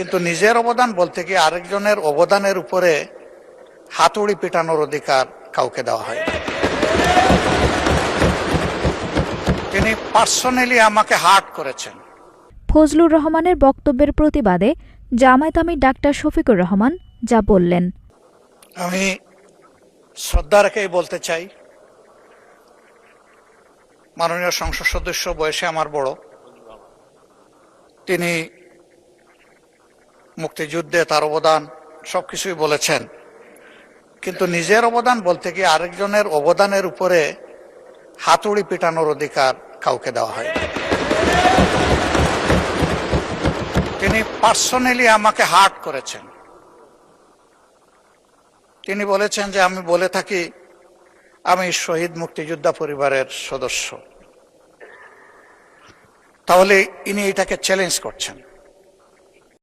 কিন্তু নিজের অবদান বলতে কি আরেকজনের অবদানের উপরে হাতুড়ি পেটানোর অধিকার কাউকে দেওয়া হয়। তিনি পার্সোনালি আমাকে হার্ট করেছেন। ফজলুর রহমানের বক্তব্যের প্রতিবাদে জামায়াত আমির ডাক্তার শফিকুর রহমান যা বললেন। আমি শ্রদ্ধা রেখেই বলতে চাই, মাননীয় সংসদ সদস্য বয়সে আমার বড়, তিনি মুক্তিযুদ্ধে তার অবদান সবকিছুই বলেছেন, কিন্তু নিজের অবদান বলতে কি আরেকজনের অবদানের উপরে হাতুড়ি পেটানোর অধিকার কাউকে দেওয়া হয়। তিনি পার্সোনালি আমাকে হার্ট করেছেন। তিনি বলেছেন যে আমি বলে থাকি আমি শহীদ মুক্তিযোদ্ধা পরিবারের সদস্য, তাহলে ইনি এটাকে চ্যালেঞ্জ করছেন।